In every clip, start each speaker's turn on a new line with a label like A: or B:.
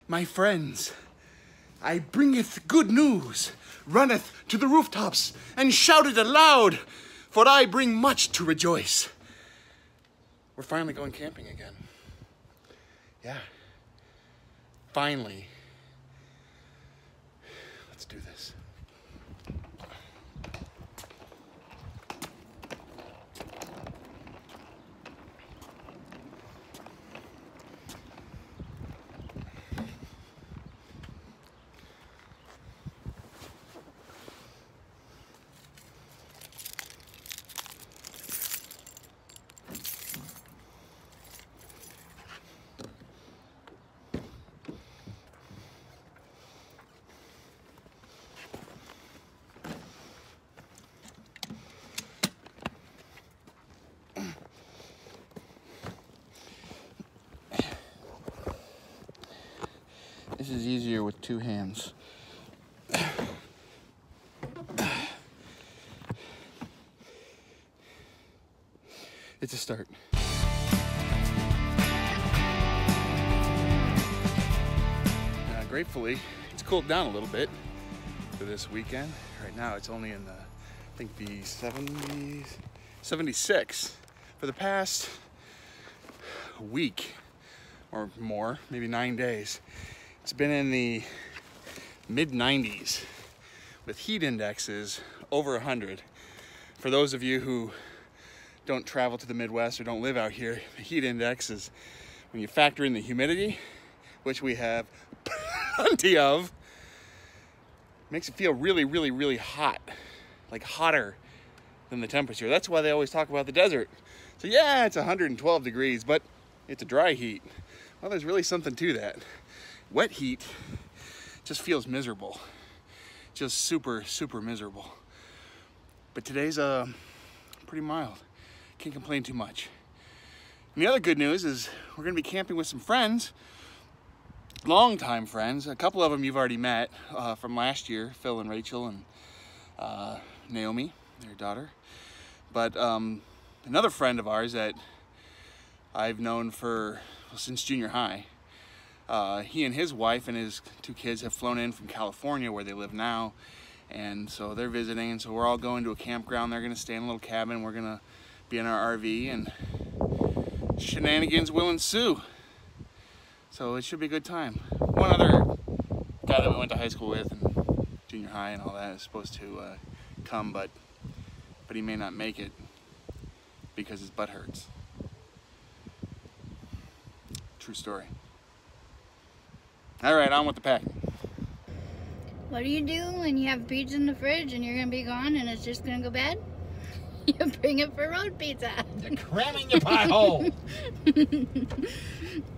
A: My friends, I bringeth good news, runneth to the rooftops, and shouteth aloud, for I bring much to rejoice. We're finally going camping again. Yeah. Finally. Let's do this. This is easier with two hands. It's a start. Gratefully, it's cooled down a little bit for this weekend. Right now it's only in the, I think the 70s, 76. For the past week or more, maybe 9 days, it's been in the mid-90s with heat indexes over 100. For those of you who don't travel to the Midwest or don't live out here, the heat index is when you factor in the humidity, which we have plenty of, makes it feel really, really, really hot, like hotter than the temperature. That's why they always talk about the desert. So yeah, it's 112 degrees, but it's a dry heat. Well, there's really something to that. Wet heat just feels miserable. Just super, super miserable. But today's pretty mild. Can't complain too much. And the other good news is we're gonna be camping with some friends, longtime friends. A couple of them you've already met from last year, Phil and Rachel and Naomi, their daughter. But another friend of ours that I've known for, well, since junior high. He and his wife and his 2 kids have flown in from California where they live now, and so they're visiting, and so we're all going to a campground. They're gonna stay in a little cabin. We're gonna be in our RV, and shenanigans will ensue. So it should be a good time. One other guy that we went to high school with and junior high and all that is supposed to come, but he may not make it because his butt hurts. True story. All right, on with the packing.
B: What do you do when you have pizza in the fridge and you're gonna be gone and it's just gonna go bad? You bring it for road pizza.
A: You're cramming your pie hole.
B: I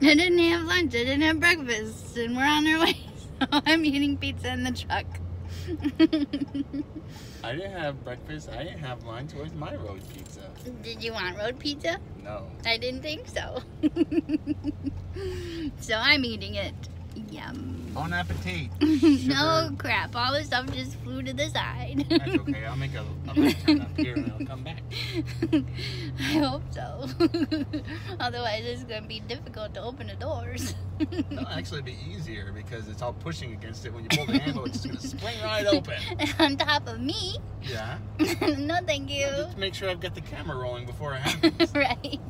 B: didn't have lunch, I didn't have breakfast, and we're on our way. So I'm eating pizza in the truck.
A: I didn't have breakfast, I didn't have lunch. Where's my road pizza?
B: Did you want road pizza?
A: No.
B: I didn't think so. So I'm eating it. Yum.
A: Bon appetit.
B: No crap, all the stuff just flew to the side.
A: That's okay, I'll make a right turn up here and it'll come back.
B: I hope so. Otherwise it's going to be difficult to open the doors.
A: It'll actually be easier because it's all pushing against it. When you pull the handle, it's just going to spring right open.
B: On top of me?
A: Yeah.
B: No thank you.
A: Just make sure I've got the camera rolling before it happens.
B: Right.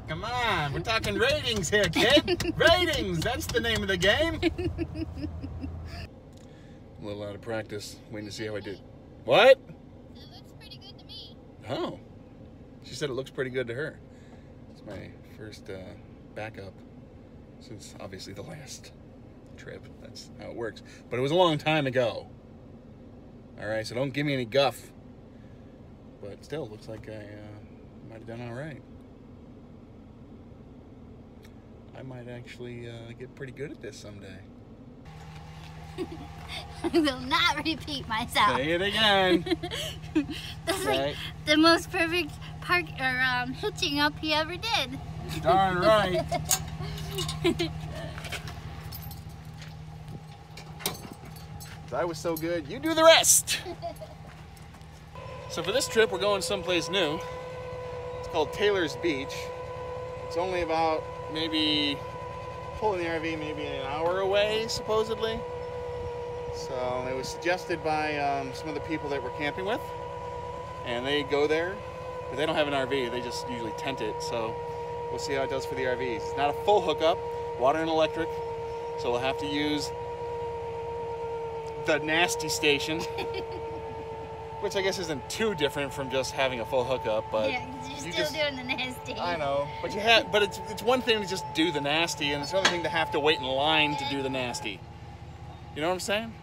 A: Come on, we're talking ratings here, kid. Ratings, that's the name of the game. A little out of practice, waiting to see how I did. What?
B: It looks pretty good to me.
A: Oh, she said it looks pretty good to her. It's my first backup since obviously the last trip. That's how it works. But it was a long time ago. All right, so don't give me any guff. But still, looks like I might have done all right. I might actually get pretty good at this someday.
B: I will not repeat myself.
A: Say it again.
B: That's like the most perfect park or hitching up he ever did.
A: Darn right. I was so good, you do the rest. So for this trip, we're going someplace new. It's called Taylor's Beach. It's only about maybe pulling the RV maybe an hour away, supposedly. So it was suggested by some of the people that we're camping with, and they go there, but they don't have an RV. They just usually tent it. So we'll see how it does for the RVs. It's not a full hookup, water and electric, so we'll have to use the nasty station, which I guess isn't too different from just having a full hookup. But
B: yeah, you're still doing the nasty.
A: I know, but you have. But it's one thing to just do the nasty, and it's another thing to have to wait in line to do the nasty. You know what I'm saying?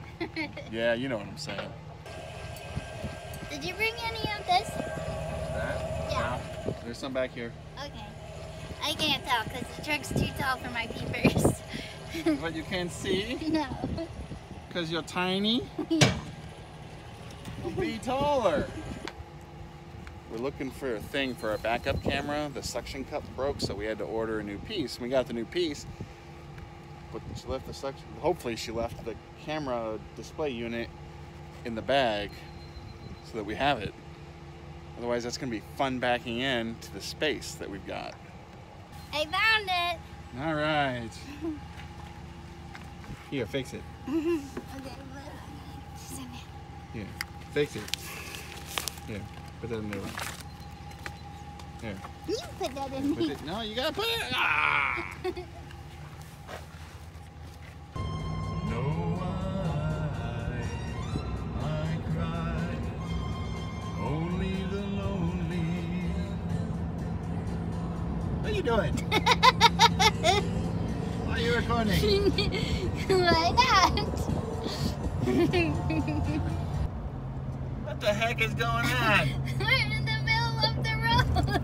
A: Yeah, you know what I'm saying.
B: Did you bring any of this?
A: That?
B: Yeah.
A: No. There's some back here.
B: Okay. I can't tell because the truck's too tall for my peepers.
A: But you can't see?
B: No.
A: Because you're tiny?
B: Yeah.
A: Well, be taller. We're looking for a thing for our backup camera. The suction cup broke, so we had to order a new piece. We got the new piece, but she left the suction. Hopefully, she left the camera display unit in the bag so that we have it. Otherwise, that's going to be fun backing in to the space that we've got.
B: I found it.
A: All right. Here, fix it.
B: Okay. Just in there.
A: Here, fix it. Here, put that in there. Here.
B: You put that in
A: Put
B: there.
A: it, no, you gotta put it. Ah!
C: No, I cry, only the lonely.
A: What are you doing? Why are you recording?
B: Why not?
A: What the heck is going on?
B: We're in the middle of the road.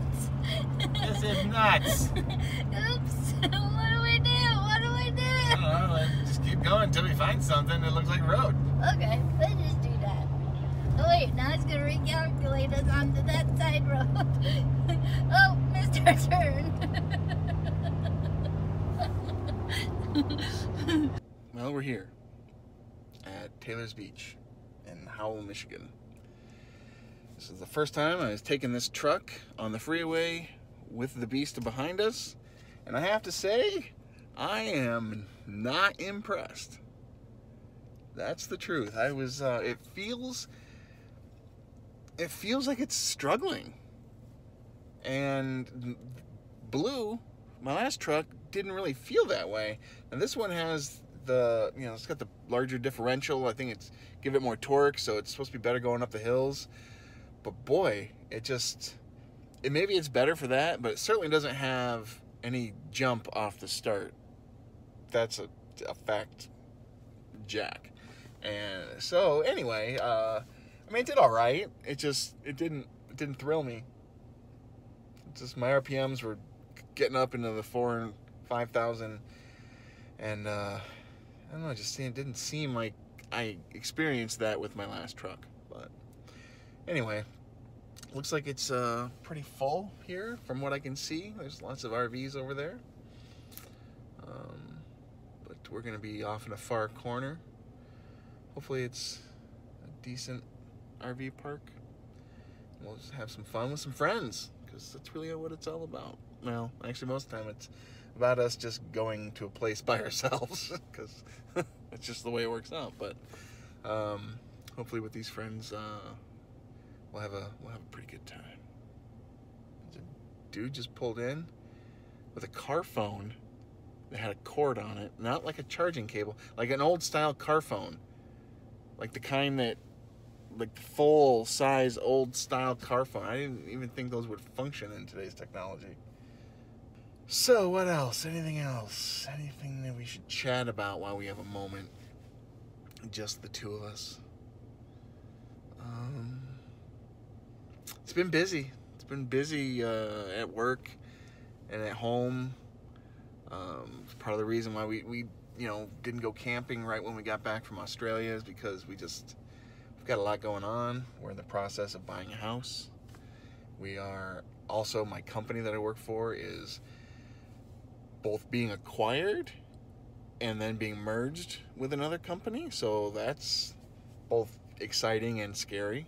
A: This is nuts.
B: Oops. What do we do? What do we do?
A: I don't know, let's just keep going until we find something that looks like a road.
B: Okay, let's just do that. Oh wait, now it's gonna recalculate us onto that side road. Oh, missed our turn.
A: Well, we're here at Taylor's Beach in Howell, Michigan. This is the first time I was taking this truck on the freeway with the beast behind us, and I have to say, I am not impressed. That's the truth. I was. It feels like it's struggling. And Blue, my last truck, didn't really feel that way. And this one has the, it's got the larger differential. I think it's give it more torque, so it's supposed to be better going up the hills. But boy, maybe it's better for that, but it certainly doesn't have any jump off the start. That's a fact, Jack. And so anyway, I mean, it did all right. It didn't thrill me. It's just my RPMs were getting up into the 4,000 and 5,000, and I don't know. It didn't seem like I experienced that with my last truck. But anyway, looks like it's pretty full here from what I can see. There's lots of RVs over there, but we're gonna be off in a far corner. Hopefully it's a decent RV park. We'll just have some fun with some friends, because that's really what it's all about. Well, actually, most of the time it's about us just going to a place by ourselves, because it's just the way it works out. But hopefully with these friends, we'll have a pretty good time. The dude just pulled in with a car phone that had a cord on it, not like a charging cable, like an old style car phone, like the kind that, like the full size old style car phone. I didn't even think those would function in today's technology. So what else? Anything else? Anything that we should chat about while we have a moment? Just the two of us. It's been busy. It's been busy at work and at home. Part of the reason why we didn't go camping right when we got back from Australia is because we've got a lot going on. We're in the process of buying a house. We are also, my company that I work for is both being acquired and then being merged with another company. So that's both exciting and scary.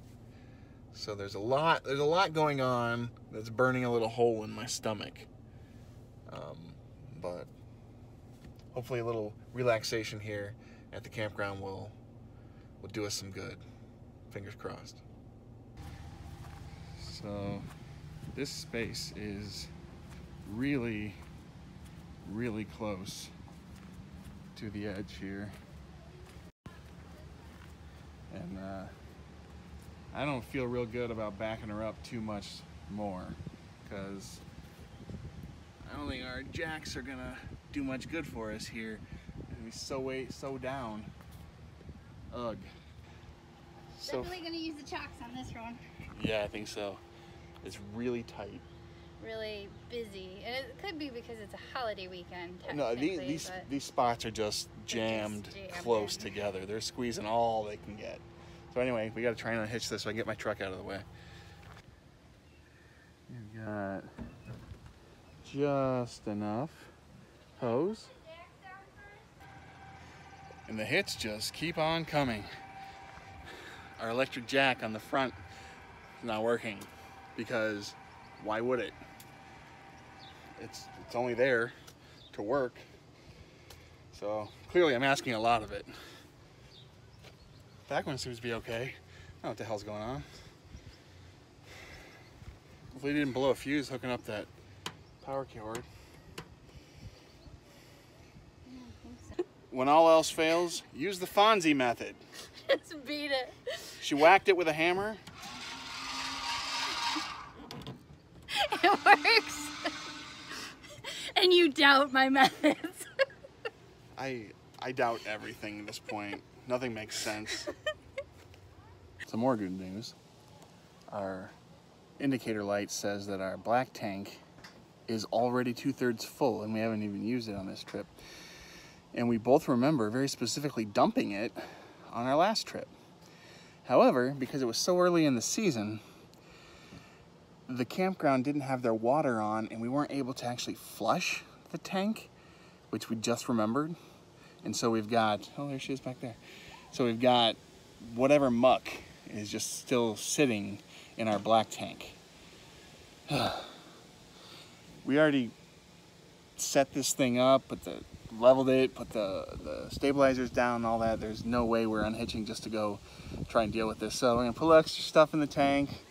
A: So there's a lot going on that's burning a little hole in my stomach. But hopefully a little relaxation here at the campground will do us some good. Fingers crossed. So this space is really, really close to the edge here. And I don't feel real good about backing her up too much more, because I don't think our jacks are gonna do much good for us here. We so down. Ugh.
B: Definitely gonna use the chocks on this one.
A: Yeah, I think so. It's really tight.
B: Really busy, and it could be because it's a holiday weekend.
A: No, these spots are just jammed close together. They're squeezing all they can get. So anyway, we got to try and unhitch this so I can get my truck out of the way. We've got just enough hose, and the hits just keep on coming. Our electric jack on the front is not working, because why would it? It's only there to work. So clearly I'm asking a lot of it. That one seems to be okay. I don't know what the hell's going on. Hopefully it didn't blow a fuse hooking up that power cord.
B: I don't think so.
A: When all else fails, use the Fonzie method.
B: Just beat it.
A: She whacked it with a hammer.
B: It works. And you doubt my methods.
A: I doubt everything at this point. Nothing makes sense. Some more good news. Our indicator light says that our black tank is already 2/3 full, and we haven't even used it on this trip. And we both remember very specifically dumping it on our last trip. However, because it was so early in the season, the campground didn't have their water on, and we weren't able to actually flush the tank, which we just remembered. And so we've got, oh, there she is back there. So we've got whatever muck is just still sitting in our black tank. We already set this thing up, leveled it, put the stabilizers down and all that. There's no way we're unhitching just to go try and deal with this. So we're gonna put extra stuff in the tank,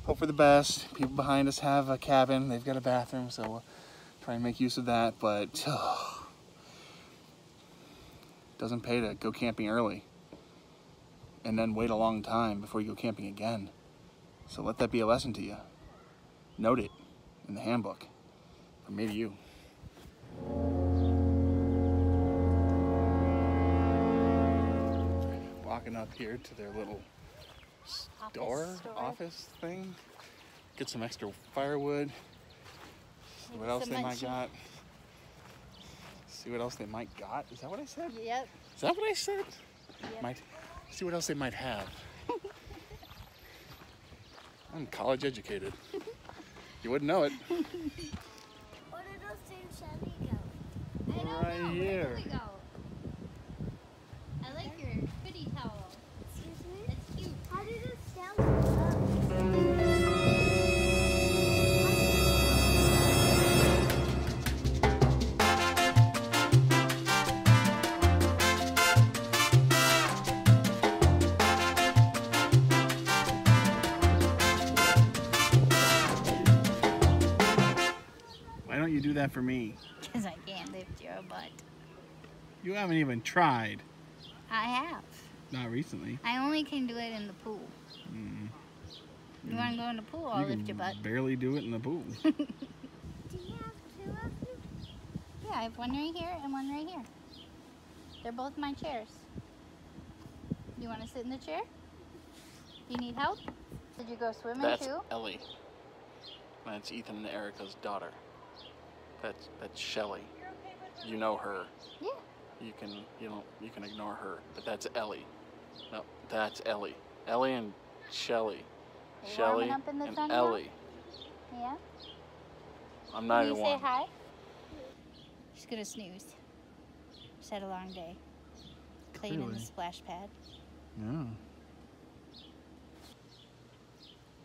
A: hope for the best. People behind us have a cabin, they've got a bathroom, so we'll try and make use of that, but doesn't pay to go camping early and then wait a long time before you go camping again. So let that be a lesson to you. Note it in the handbook, from me to you. Walking up here to their little office thing. Get some extra firewood. See what else they might got. See what else they might got. Is that what I said?
B: Yep.
A: Is that what I said?
B: Yep.
A: Might see what else they might have. I'm college educated. You wouldn't know it.
B: Where did those two Chevy go? I don't
A: Right
B: know.
A: here.
B: Where did they go? I like your hoodie towel. Excuse me? It's cute. How did it stand so
A: Why don't you do that for me?
B: Because I can't lift your butt.
A: You haven't even tried.
B: I have.
A: Not recently.
B: I only can do it in the pool. You want to go in the pool? I'll lift your butt.
A: Barely do it in the pool.
B: Do you have two of them? Yeah, I have one right here and one right here. They're both my chairs. You want to sit in the chair? You need help? Did you go swimming
A: That's
B: too?
A: Ellie. That's Ethan and Erica's daughter. That's Shelly. You know her.
B: Yeah.
A: You can ignore her, but that's Ellie. No, that's Ellie. Ellie and Shelly.
B: You
A: Shelly
B: warming up in the
A: and
B: sun now?
A: Ellie.
B: Yeah?
A: I'm not
B: Can you
A: even
B: say
A: one.
B: hi? She's gonna snooze. She's had a long day. Playing in the
A: Clearly.
B: splash pad.
A: No.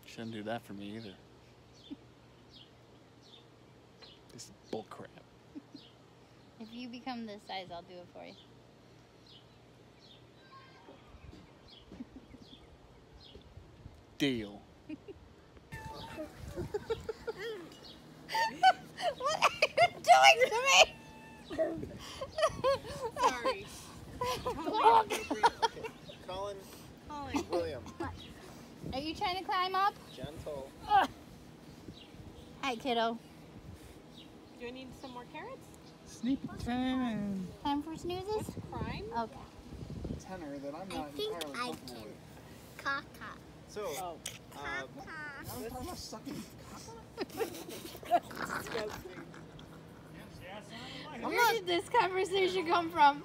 A: Shouldn't do that for me either. This is bull crap.
B: If you become this size, I'll do it for you.
A: Deal.
B: What are you doing to me?
D: Sorry.
B: Look.
D: Colin. William.
B: Are you trying to climb up?
D: Gentle.
B: Hi, kiddo.
D: Do I need some more carrots?
A: Sneak time.
B: Time for snoozes?
D: What's crime?
B: Okay.
C: Tenor that I'm not entirely comfortable with.
B: Caca.
C: So,
D: Oh.
C: I'm talking about sucking.
B: Where did this conversation come from?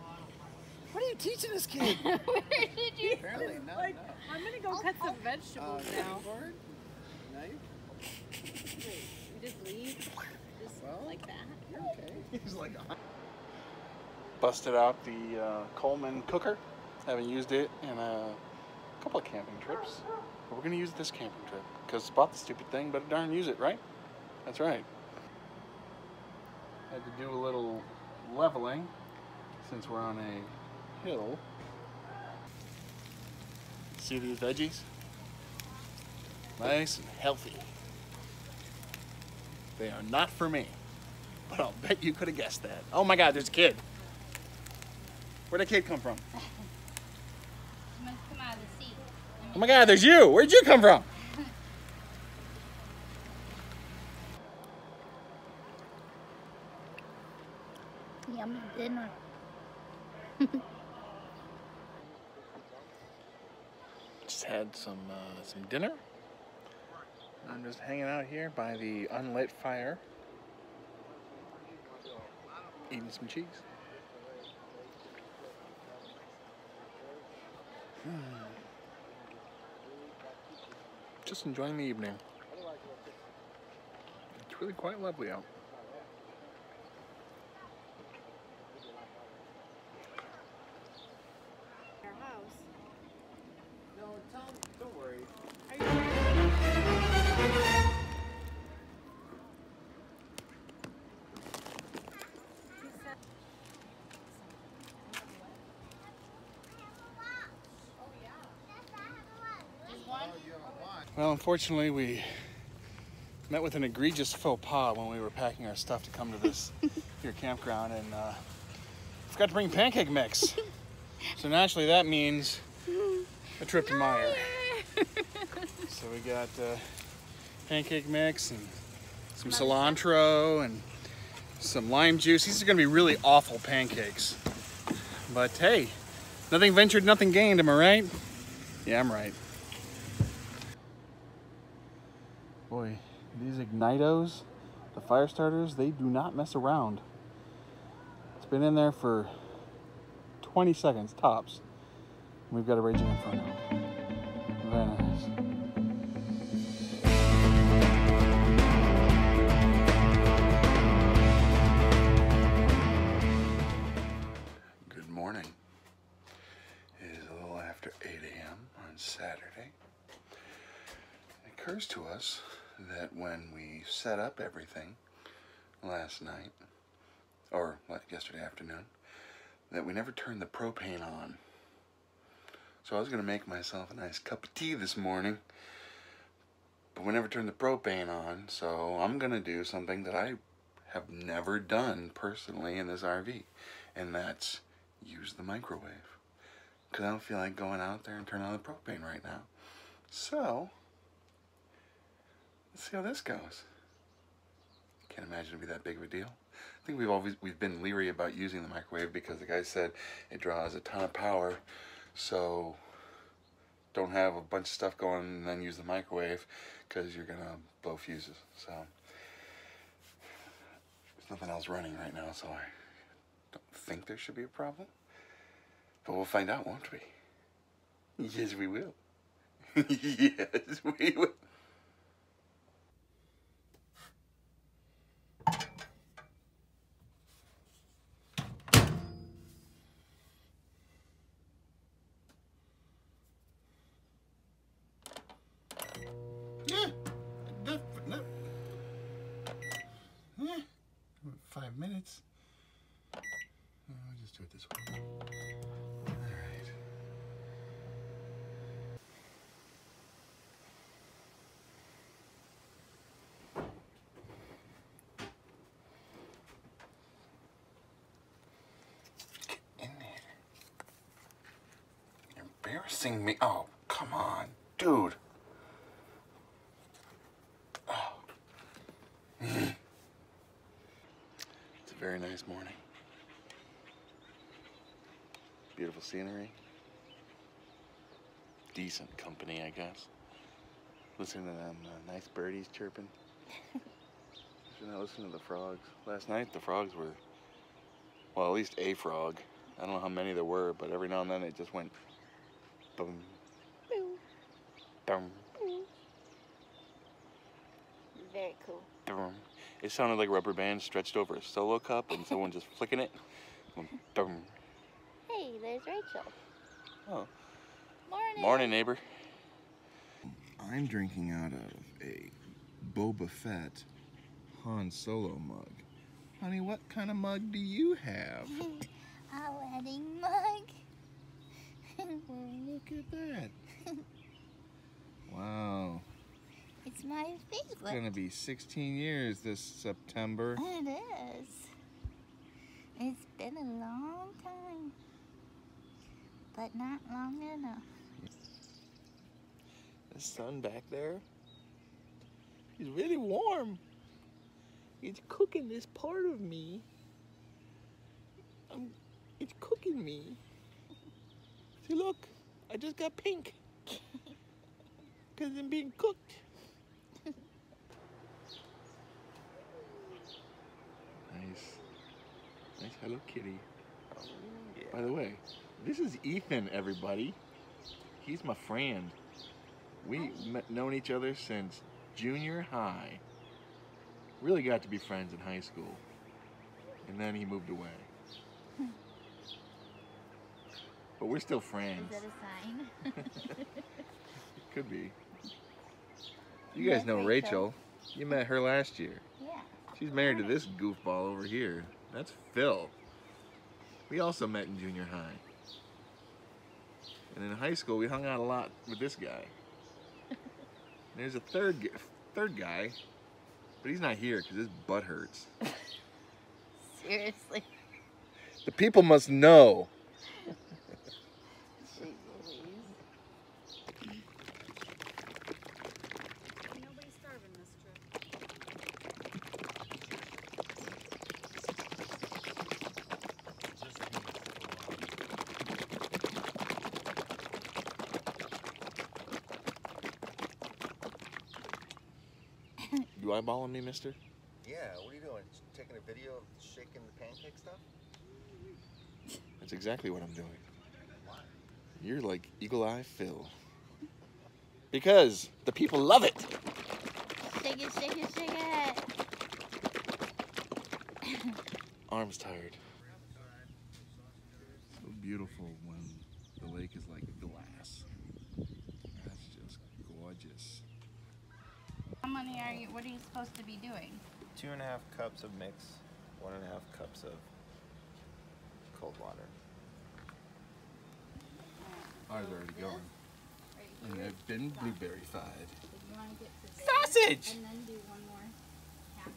C: What are you teaching this kid?
B: Where did you?
C: Apparently not.
D: Like,
C: No.
D: I'm gonna go cut some vegetables now.
C: Board? Knife?
D: Wait, you just leave? Just
C: Well,
D: like that?
C: You're okay. He's like,
A: Busted out the Coleman cooker. Haven't used it in a couple of camping trips. But we're going to use it this camping trip. Because it's bought the stupid thing, but darn use it, right? That's right. Had to do a little leveling since we're on a hill. See these veggies? Nice and healthy. They are not for me. But I'll bet you could have guessed that. Oh my God, there's a kid. Where'd the kid come from?
B: You must come out of the seat.
A: Oh my God, there's you. Where'd you come from?
B: Yummy dinner.
A: Just had some dinner. I'm just hanging out here by the unlit fire, eating some cheese. Just enjoying the evening. It's really quite lovely out.
D: Our house.
C: no, tell him, don't worry.
D: Are you
B: Just one?
A: Well, unfortunately, we met with an egregious faux pas when we were packing our stuff to come to this here campground, and forgot to bring pancake mix. So naturally, that means a trip to Meyer. So we got pancake mix and some cilantro and some lime juice. These are going to be really awful pancakes. But hey, nothing ventured, nothing gained, am I right? Yeah, I'm right. Boy, these Ignitos, the fire starters, they do not mess around. It's been in there for 20 seconds tops. We've got a raging inferno. Very nice. Good morning. It is a little after 8 a.m. on Saturday. It occurs to us that when we set up everything last night, or yesterday afternoon, that we never turned the propane on. So I was going to make myself a nice cup of tea this morning, but we never turned the propane on, so I'm going to do something that I have never done personally in this RV, and that's use the microwave. Because I don't feel like going out there and turning on the propane right now. So, let's see how this goes. Can't imagine it'd be that big of a deal. I think we've been leery about using the microwave because the guy said it draws a ton of power, so don't have a bunch of stuff going and then use the microwave because you're gonna blow fuses. So there's nothing else running right now, so I don't think there should be a problem. But we'll find out, won't we? Yes, we will. Yes, we will. Yeah. 5 minutes. Let's do it this way. All right. Get in there. You're embarrassing me. Oh, come on, dude. Oh. It's a very nice morning. Beautiful scenery. Decent company, I guess. Listening to them nice birdies chirping. Should not listen to the frogs. Last night the frogs were, well, at least a frog. I don't know how many there were, but every now and then it just went boom, boom,
B: Very cool.
A: boom. It sounded like rubber bands stretched over a solo cup and someone just flicking it. Boom.
B: Hey, there's Rachel.
A: Oh.
B: Morning.
A: Morning, neighbor. I'm drinking out of a Boba Fett Han Solo mug. Honey, what kind of mug do you have?
B: A wedding mug.
A: Oh, look at that. Wow.
B: It's my
A: It's
B: favorite.
A: gonna be 16 years this September.
B: It is. It's been a long time, but not long enough.
A: The sun back there is really warm. It's cooking this part of me. It's cooking me. See, look, I just got pink. Because I'm being cooked. Nice Hello Kitty. Oh, yeah. By the way, this is Ethan, everybody. He's my friend. We known each other since junior high. Really got to be friends in high school. And then he moved away. But we're still friends.
B: Is that a sign?
A: It could be. You guys know Rachel. You met her last year.
B: Yeah.
A: She's married to this goofball over here. That's Phil. We also met in junior high. And in high school, we hung out a lot with this guy. There's a third guy, but he's not here because his butt hurts.
B: Seriously.
A: The people must know.
B: Jeez Louise.
D: Nobody's starving this trip.
A: You eyeballing me, mister?
C: Yeah, what are you doing? Taking a video of shaking the pancake stuff?
A: That's exactly what I'm doing.
C: Why?
A: You're like Eagle Eye Phil. Because the people love it.
B: Shake it, shake it, shake it.
A: Arm's tired. So beautiful when the lake is like glass. That's just gorgeous.
B: How many are you, what are you supposed to be doing?
C: 2.5 cups of mix, 1.5 cups of cold water.
A: Ours are already going.
B: Right
A: And
B: here.
A: they've been blueberry-fied.
B: You want to get the
A: Sausage!
B: And then do one more half.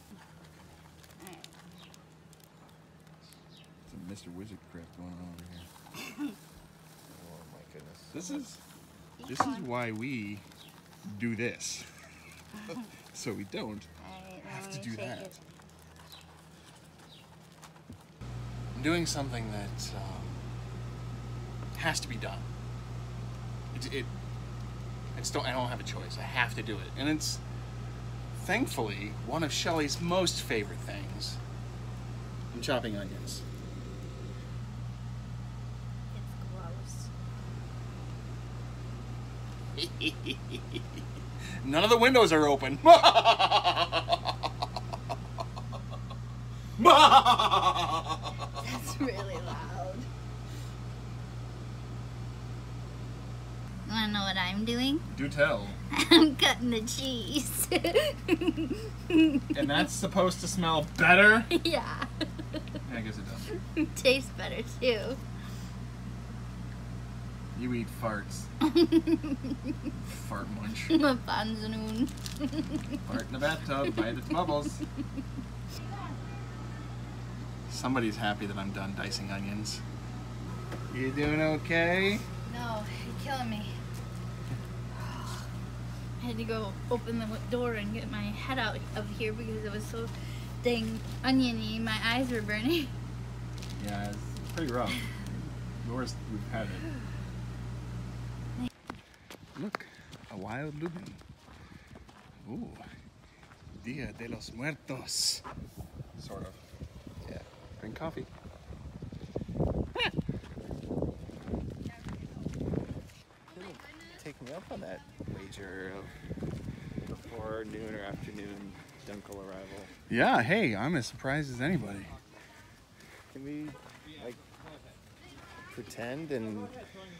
B: Alright.
A: Some Mr. Wizardcraft going on over here.
C: Oh my goodness.
A: This is
B: Keep going.
A: why we do this. So we don't
B: Alright,
A: have
B: let
A: to
B: me
A: do
B: shake
A: that.
B: it.
A: I'm doing something that has to be done. I don't have a choice. I have to do it. And it's thankfully one of Shelley's most favorite things. I'm chopping onions.
B: It's gross.
A: None of the windows are open.
B: That's really loud. You wanna know what I'm doing?
A: Do tell.
B: I'm cutting the cheese.
A: And that's supposed to smell better?
B: Yeah.
A: I guess it does.
B: Tastes better too.
A: You eat farts. Fart munch.
B: Panzanoon.
A: Fart in the bathtub, bite its bubbles. Somebody's happy that I'm done dicing onions. You doing okay?
B: No, you're killing me. I had to go open the door and get my head out of here because it was so dang oniony. My eyes were burning.
A: Yeah, it's pretty rough. The worst we've had it. Look, a wild lupin. Ooh, Dia de los Muertos. Sort of. Yeah. Drink coffee.
C: Take me up on that wager of before noon or afternoon Dunkel arrival.
A: Yeah, hey, I'm as surprised as anybody.
C: Can we like pretend and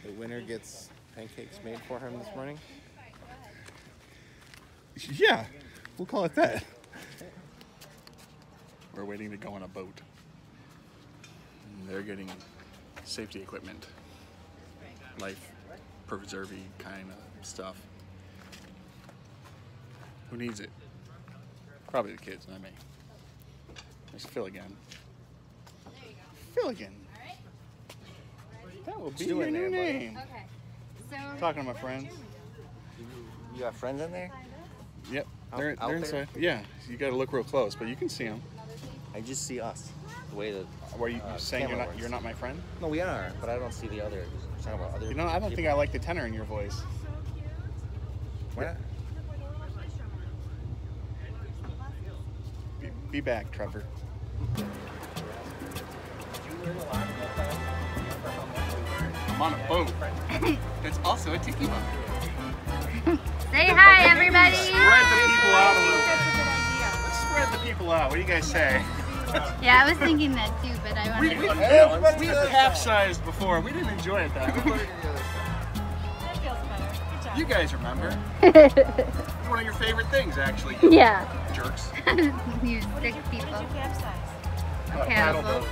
C: the winner gets pancakes made for him this morning?
A: Yeah, we'll call it that. We're waiting to go on a boat. And they're getting safety equipment, life preserving kind of stuff. Who needs it? Probably the kids, not me. There's Philligan. Philligan. That will be your new name.
B: Okay. So
A: Talking to my friends.
C: You got friends in there?
A: Yep,
C: Out
A: they're
C: there?
A: inside. Yeah, you got to look real close, but you can see them.
C: I just see us. The way that.
A: Were you saying
C: camera
A: you're not my friend?
C: No, we are, but I don't see the other. You're talking about other.
A: You know, I don't think I like the tenor in your voice.
C: Why not?
A: Be back, Trevor. I'm on a boat. That's also a tiki boat.
B: say hi, everybody.
A: Spread the people out a little bit. Let's spread the people out. What do you guys say?
B: Yeah, I was thinking that too, but I wanted to.
A: We've capsized before. We didn't enjoy it that much.
D: That feels better. Good job.
A: You guys remember? One of your favorite things, actually.
B: Yeah.
A: Jerks.
B: You sick people.
D: What did you capsize?
A: Paddle
B: boat.
A: boat.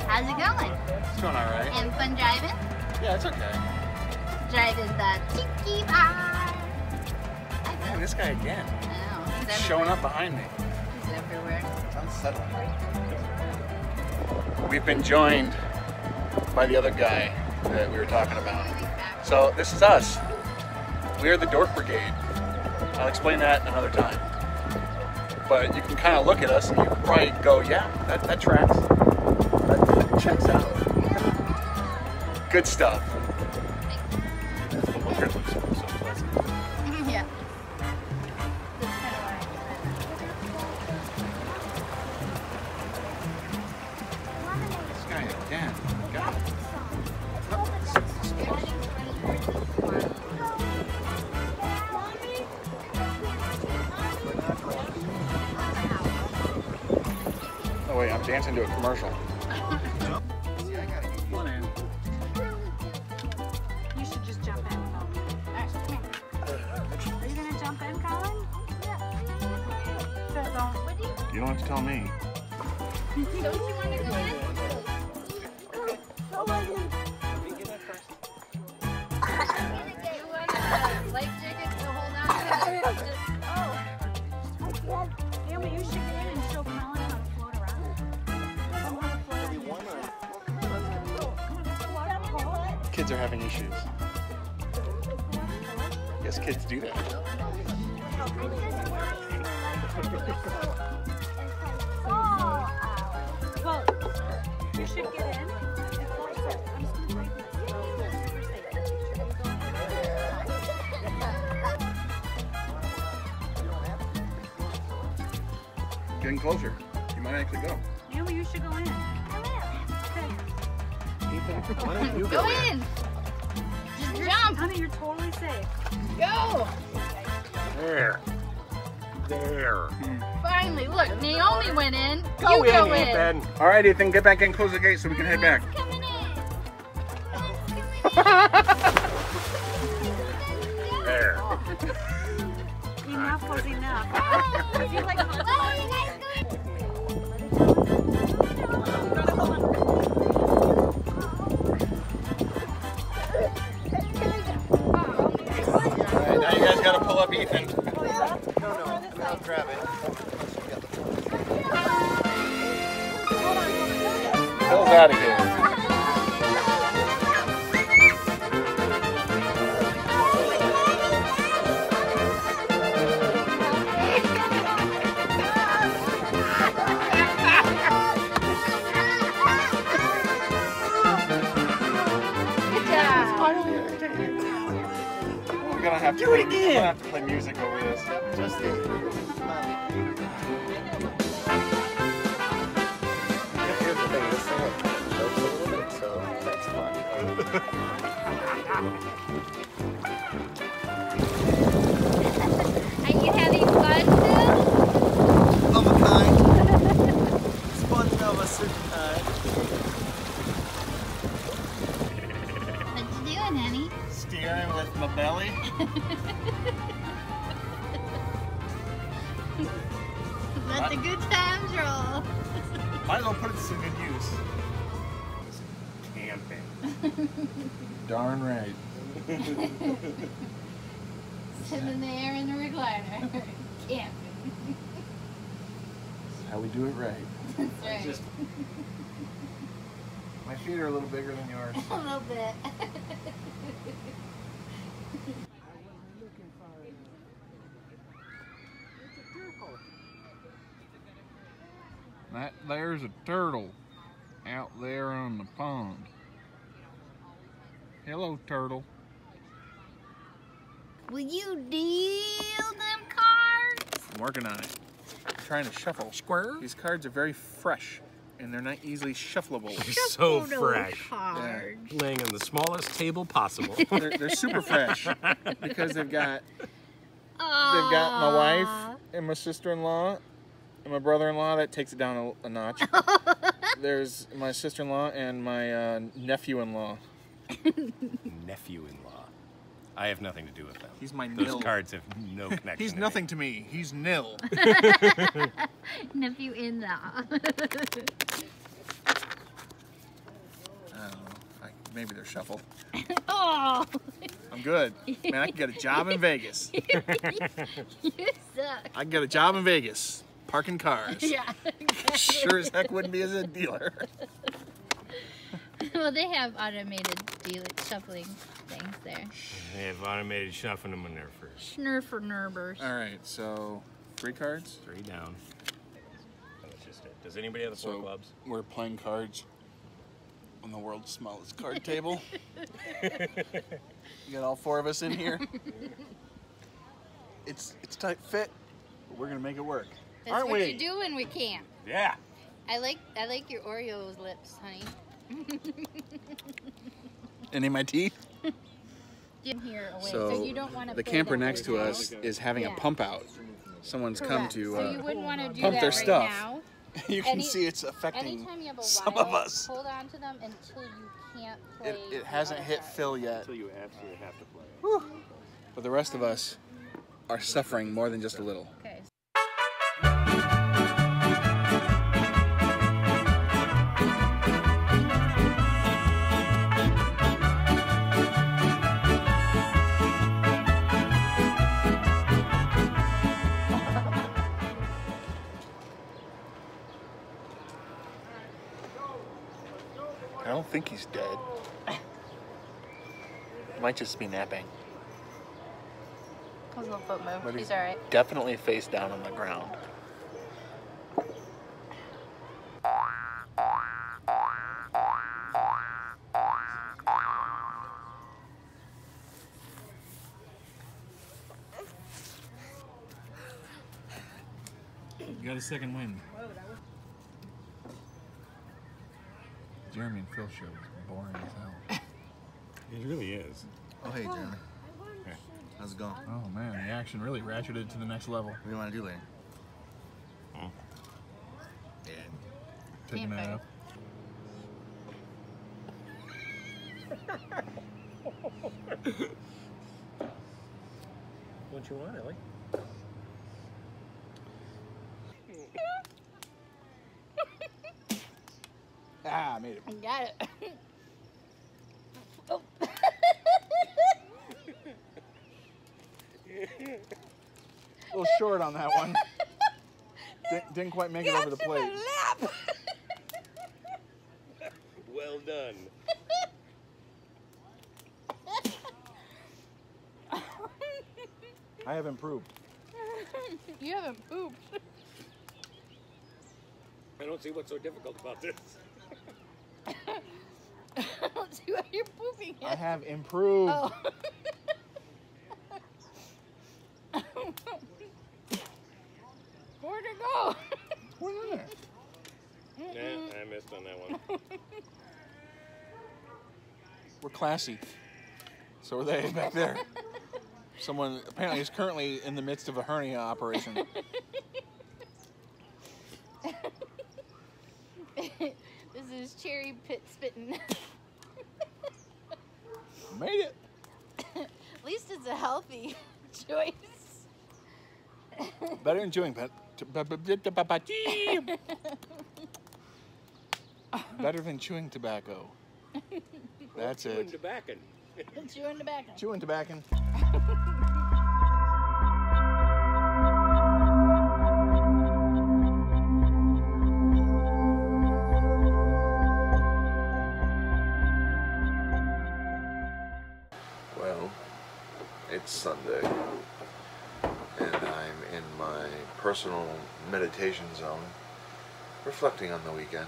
B: How's it going?
A: It's going all right.
B: And fun driving?
A: Yeah, it's okay.
B: Driving the tiki bar.
A: Man, this guy again.
B: I know. He's
A: Showing up behind me.
B: He's everywhere.
A: It's unsettling. We've been joined by the other guy that we were talking about. So this is us. We're the Dork Brigade. I'll explain that another time. But you can kind of look at us and you can probably go, yeah, that tracks. That checks out. Good stuff.
C: Here looks so pleasant.
B: Yeah.
A: This guy again. Got it. Oh wait, I'm dancing to a commercial.
D: You should just jump in, Colin. Are you gonna jump in, Colin? Yeah.
A: You don't have to tell me.
B: Don't you want to go in? You want a life jacket to hold on to?
D: Yeah, but you should get in and show Colin how to float around.
A: Kids are having issues. Yes, kids do that.
D: Well, you should get in and float it. I'm just gonna break this.
A: Getting closer. You might actually go.
D: Yeah, well, you should go in.
C: Ethan, why don't you
B: Go in! Just jump!
D: Honey, you're totally safe.
B: Go!
C: There. There.
B: Finally, look, Naomi went in.
C: Go
B: You go
C: in, Ethan.
A: All right, Ethan, get back in, close the gate so we can head back.
B: Coming in.
C: There.
D: Enough was enough. If you like,
A: Alright, now you guys gotta pull up Ethan.
C: No, I'll grab it.
A: Phil's out of here. We're gonna have to do it again. We're gonna have to play music over this.
C: Just the here's the thing, this thing jokes a little bit, so that's fun.
B: Are you having fun, Phil?
C: Of a kind. It's fun of a certain kind.
B: What you doing, honey?
A: Steering with my belly.
B: Let the good times roll.
A: Might as well put it to some good use.
C: Camping.
A: Darn right.
B: Sitting there in the recliner. Camping.
A: That's how we do it right.
B: That's right.
A: Just- My feet are a little bigger than yours.
B: A little bit.
E: That there's a turtle out there on the pond. Hello, turtle.
B: Will you deal them cards?
A: I'm working on it. I'm trying to shuffle.
E: Square?
A: These cards are very fresh, and they're not easily shuffleable.
F: So fresh.
B: Cards.
F: Laying on the smallest table possible.
A: They're super fresh because they've got my wife and my sister-in-law and my brother-in-law. That takes it down a notch. There's my sister-in-law and my nephew-in-law.
F: Nephew-in-law. I have nothing to do with them.
A: He's my
F: Those
A: nil.
F: cards have no connection.
A: He's
F: to
A: nothing to me. He's nil.
B: Nephew-in-law.
A: I don't know. Maybe they're shuffled.
B: Oh,
A: I'm good. Man, I can get a job in Vegas.
B: you suck.
A: I can get a job in Vegas. Parking cars.
B: Yeah.
A: Sure as heck wouldn't be as a dealer.
B: Well, they have automated shuffling things there.
F: They have automated shuffling them when they're first.
B: Snurfer nurbers.
A: All right, so 3 cards.
F: 3 down. That's just it. Does anybody have the 4
A: So
F: clubs?
A: we're playing cards on the world's smallest card table. You got all 4 of us in here. It's tight fit, but we're gonna make it work.
B: That's
A: Aren't
B: what
A: we?
B: you do when we camp.
F: Yeah.
B: I like your Oreo lips, honey.
A: Any of my teeth?
B: Here away,
A: So
B: you don't want to
A: the camper next to us is having
B: Yeah.
A: a pump out. Someone's come to
B: so you wouldn't want to do
A: pump
B: that
A: their
B: right
A: stuff.
B: now.
A: You can see it's affecting
B: Anytime you have a
A: some
B: while,
A: of us.
B: hold on to them until you can't play.
A: It
B: the
A: hasn't
B: other
A: hit
B: cards.
A: Phil yet,
C: You absolutely have to play.
A: but the rest of us are suffering more than just a little.
B: Okay.
A: I don't think he's dead. He might just be napping.
B: His little foot move.
A: But
B: He's all right.
A: Definitely face down on the ground.
E: You got a second wind. Jeremy and Phil show is boring as hell.
F: It really is.
C: Oh, hey, Jeremy. How's it going?
E: Oh man, the action really ratcheted to the next level.
C: What do you want to do later?
F: Oh.
C: Yeah.
E: Taking that
B: Campfire.
E: up.
F: what you want, Ellie.
A: Ah, I made it.
B: I got it. Oh.
A: A little short on that one. Didn't quite make it over the plate.
B: Lap.
F: Well done.
A: I have improved.
B: You haven't pooped.
F: I don't see what's so difficult about this.
B: I don't see why you're pooping
A: I
B: it.
A: have improved.
B: Oh. Where'd it go?
A: What's in there?
F: Nah, I missed on that one.
A: We're classy. So are they back there. Someone apparently is currently in the midst of a hernia operation.
B: This is cherry pit spitting.
A: Made it.
B: At least it's a healthy choice.
A: Better than chewing. Better than chewing tobacco. That's
F: Chewing
A: it.
F: tobacco.
B: Chewing tobacco.
A: Chewing tobacco.
C: Well, it's Sunday, and I'm in my personal meditation zone, reflecting on the weekend.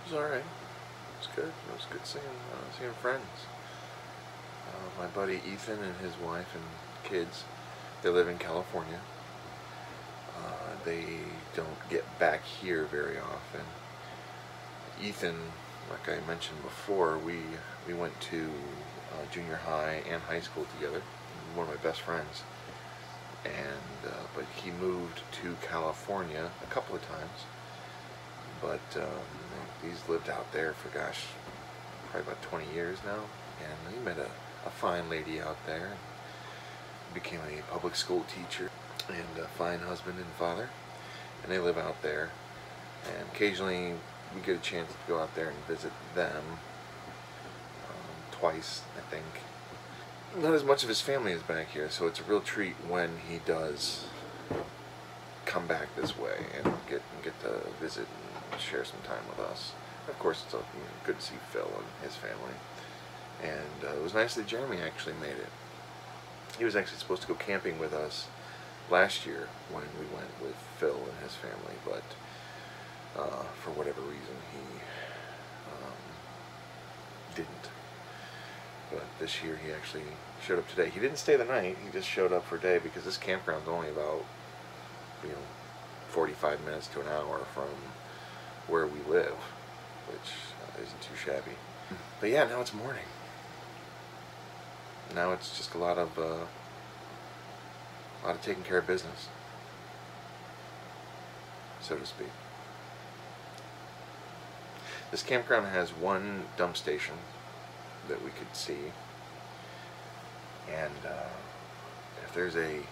C: It was alright. It was good. It was good seeing friends. My buddy Ethan and his wife and kids, they live in California. They don't get back here very often. Ethan, like I mentioned before, we went to junior high and high school together. One of my best friends. And but he moved to California a couple of times. But he's lived out there for, gosh, probably about 20 years now. And he met a fine lady out there. Became a public school teacher and a fine husband and father. And they live out there. And occasionally we get a chance to go out there and visit them. Twice, I think. Not as much of his family is back here, so it's a real treat when he does come back this way and get to visit and share some time with us. Of course, it's good to see Phil and his family. And it was nice that Jeremy actually made it. He was actually supposed to go camping with us last year when we went with Phil and his family, but for whatever reason he didn't. But this year he actually showed up today. He didn't stay the night, he just showed up for a day because this campground's only about 45 minutes to an hour from where we live, which isn't too shabby. But yeah, now it's morning. Now it's just a lot of taking care of business, so to speak. This campground has one dump station that we could see, and if there's a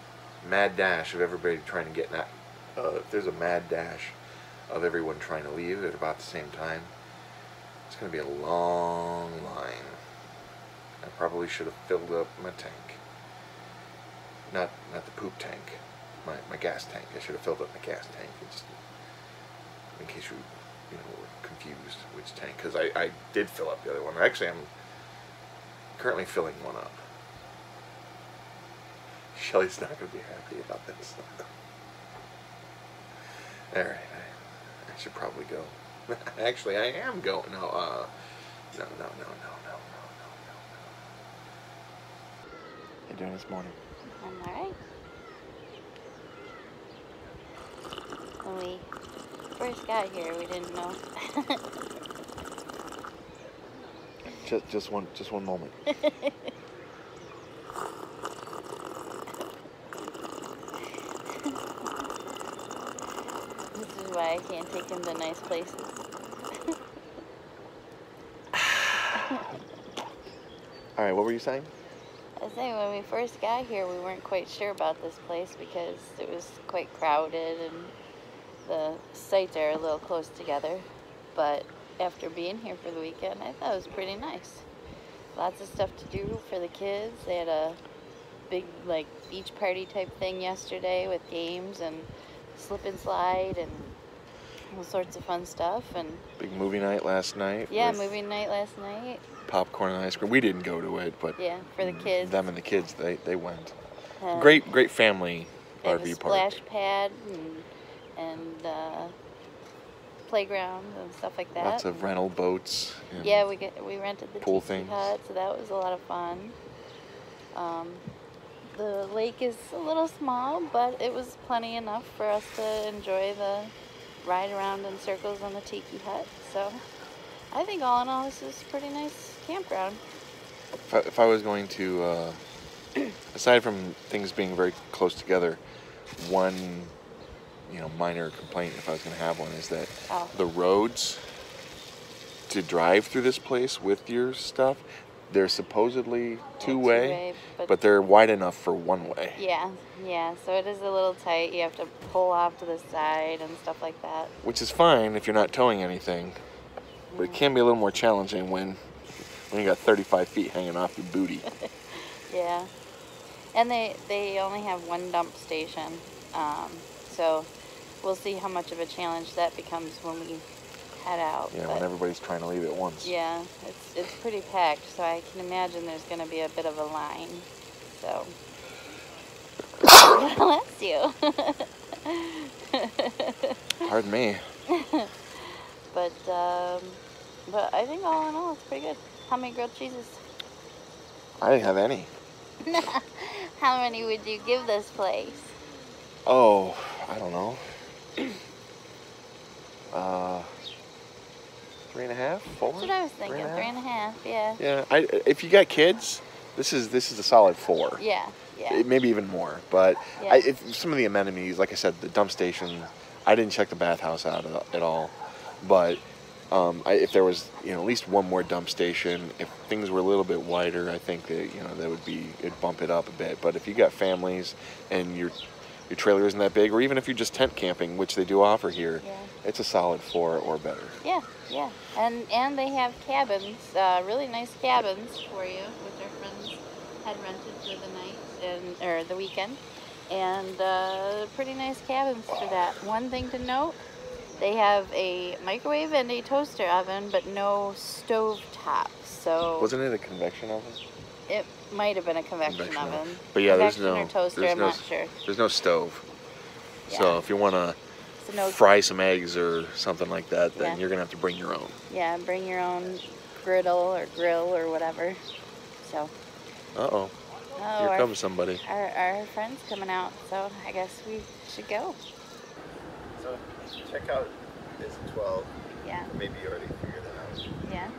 C: mad dash of everybody trying to get if there's a mad dash of everyone trying to leave at about the same time, it's going to be a long line. I probably should have filled up my tank. Not the poop tank, my gas tank. I should have filled up my gas tank, just in case you were confused which tank, because I did fill up the other one. Actually, I'm currently filling one up. Shelly's not going to be happy about this. Alright, I should probably go. Actually, I am going. No. How you doing this morning?
B: I'm alright. When we first got here, we didn't know.
C: Just one moment.
B: This is why I can't take him to nice places.
C: All right, what were you saying?
B: I was saying when we first got here, we weren't quite sure about this place because it was quite crowded and the sites are a little close together. But after being here for the weekend, I thought it was pretty nice. Lots of stuff to do for the kids. They had a big like beach party type thing yesterday with games and slip and slide and all sorts of fun stuff. And
C: Big movie night last night.
B: yeah,
C: with
B: movie night last night.
C: popcorn and ice cream. We didn't go to it, but
B: Yeah, for the kids.
C: them and the kids, they went.
B: And
C: Great family
B: they have
C: RV
B: a
C: park.
B: splash pad and playground and stuff like that.
C: Lots of rental boats. And
B: Yeah, we rented the
C: pool
B: tiki
C: things.
B: hut, so that was a lot of fun. The lake is a little small, but it was plenty enough for us to enjoy the ride around in circles on the tiki hut. So I think all in all, this is a pretty nice campground.
C: If I was going to, aside from things being very close together, one minor complaint, if I was going to have one, is that the roads to drive through this place with your stuff, they're supposedly two-way, but they're wide enough for one-way.
B: Yeah, so it is a little tight. You have to pull off to the side and stuff like that.
C: Which is fine if you're not towing anything, but it can be a little more challenging when you got 35 feet hanging off your booty.
B: Yeah, and they only have one dump station, so we'll see how much of a challenge that becomes when we head out.
C: Yeah, when everybody's trying to leave at once.
B: Yeah, it's pretty packed, so I can imagine there's going to be a bit of a line. So, bless you.
C: Pardon me.
B: But I think all in all, it's pretty good. How many grilled cheeses?
C: I didn't have any.
B: How many would you give this place?
C: Oh, I don't know. 3.5, 4.
B: That's what I was thinking. 3.5. Yeah.
C: Yeah. If you got kids, this is a solid 4.
B: Yeah.
C: Maybe even more. But
B: Yeah.
C: if some of the amenities, like I said, the dump station, I didn't check the bathhouse out at all. But if there was at least one more dump station, if things were a little bit wider, I think that it'd bump it up a bit. But if you got families and your trailer isn't that big, or even if you're just tent camping, which they do offer here, it's a solid 4 or better.
B: Yeah. And they have cabins, really nice cabins for you, which our friends had rented for the night or the weekend, and pretty nice cabins for that. One thing to note, they have a microwave and a toaster oven, but no stove top. So
C: wasn't it a convection oven?
B: It might have been a convection oven.
C: But yeah,
B: convection or toaster, I'm not sure.
C: There's no stove.
B: Yeah.
C: So if you want to fry some eggs or something like that, then you're going to have to bring your own.
B: Yeah, bring your own griddle or grill or whatever. So.
C: Uh-oh. Here comes somebody.
B: Our friend's coming out, so I guess we should go.
C: So check out this 12.
B: Yeah.
C: Maybe you already figured that out.
B: Yeah.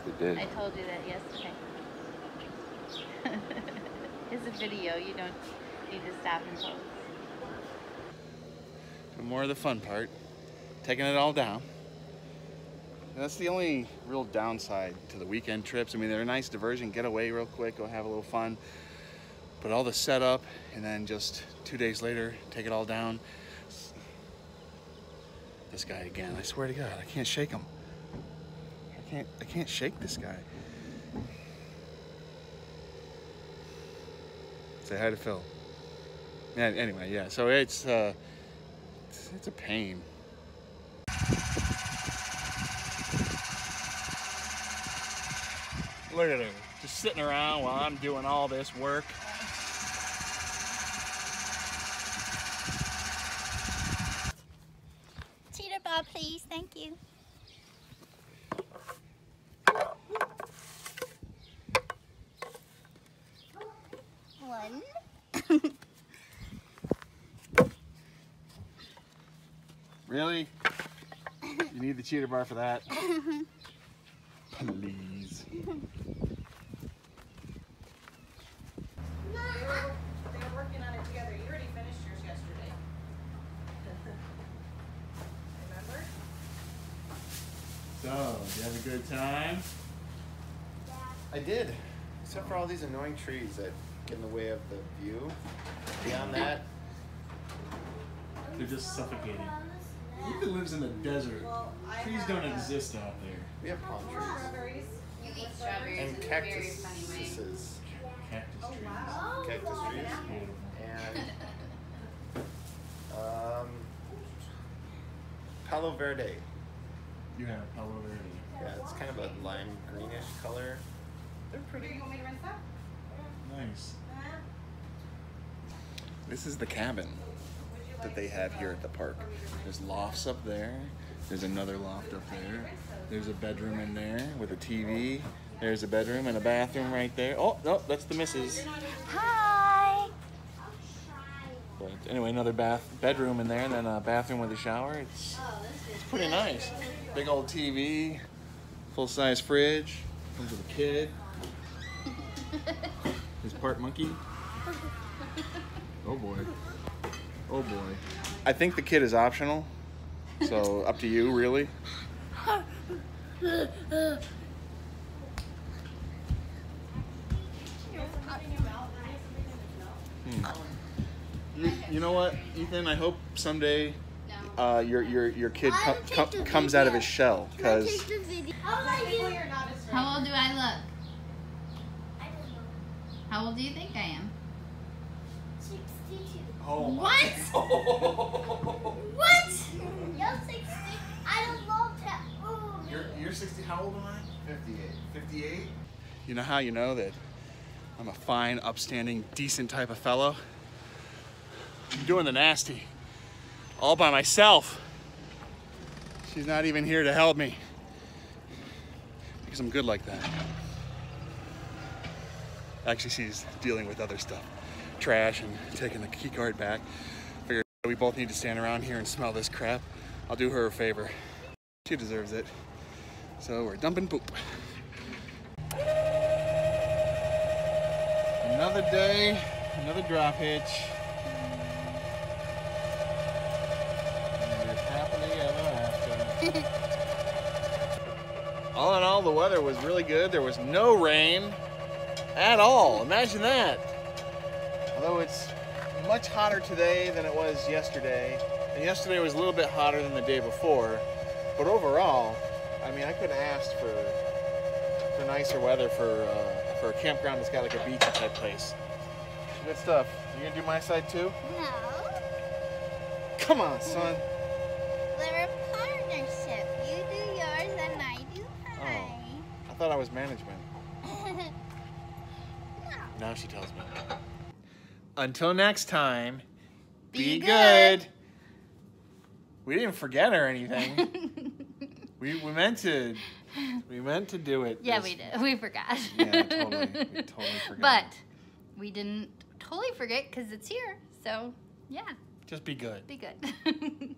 C: We did.
B: I told you that yesterday. It's a video. You don't need to stop and pose.
A: More of the fun part, taking it all down. And that's the only real downside to the weekend trips. I mean, they're a nice diversion, get away real quick, go have a little fun. But all the setup, and then just 2 days later, take it all down. This guy again, I swear to God, I can't shake him. I can't shake this guy. Say hi to Phil. Yeah, anyway, yeah, so it's a pain. Look at her, just sitting around while I'm doing all this work.
B: Cheetah ball, please. Thank you. One.
A: Really? You need the cheater bar for that? Please.
D: They were working on it together. You already finished yours yesterday. Remember?
A: So, did you have a good time?
C: I did, except for all these annoying trees that get in the way of the view. Beyond that,
A: They're just suffocating. Ethan lives in the desert. Trees don't exist out there.
C: we have palm trees
B: You eat strawberries
C: and
B: in a very funny way.
C: cactuses.
A: Cactus trees.
C: Cactus trees.
A: Beautiful.
C: And Palo Verde.
A: You have Palo Verde.
C: Yeah, it's kind of a lime greenish color. They're pretty.
A: Nice. This is the cabin that they have here at the park. There's lofts up there. There's another loft up there. There's a bedroom in there with a TV. There's a bedroom and a bathroom right there. Oh, no, that's the missus.
B: Hi.
A: But anyway, another bedroom in there, and then a bathroom with a shower. It's pretty nice. Big old TV, full-size fridge. Comes with a kid. His part monkey. Oh boy. Oh boy. I think the kid is optional, so up to you, really. You know what, Ethan? I hope someday your kid comes out of his shell, because
B: How old do I look? How old do you think I am?
G: 62.
A: oh
B: What? What?
G: You're 60. I don't know that. Oh,
A: You're 60. How old am I?
C: 58.
A: 58. You know how you know that I'm a fine, upstanding, decent type of fellow? I'm doing the nasty all by myself. She's not even here to help me because I'm good like that. Actually, she's dealing with other stuff, trash and taking the key card back. Figure we both need to stand around here and smell this crap. I'll do her a favor. She deserves it. So we're dumping poop. Another day, another drop hitch. And it's happily ever after. All in all, the weather was really good. There was no rain at all. Imagine that. Although it's much hotter today than it was yesterday. And yesterday was a little bit hotter than the day before. But overall, I mean, I couldn't have asked for nicer weather for a campground that's got like a beachy type place. Good stuff. You gonna do my side too?
G: no.
A: Come on, son.
G: We're a partnership. You do yours and I do mine.
A: I thought I was management.
G: No.
A: Now she tells me. Until next time,
B: Be
A: good. We didn't forget or anything. we meant to do it.
B: Yeah, we did. We forgot.
A: Yeah, totally. We totally forgot.
B: But we didn't totally forget because it's here. So, yeah,
A: Just be good.
B: be good.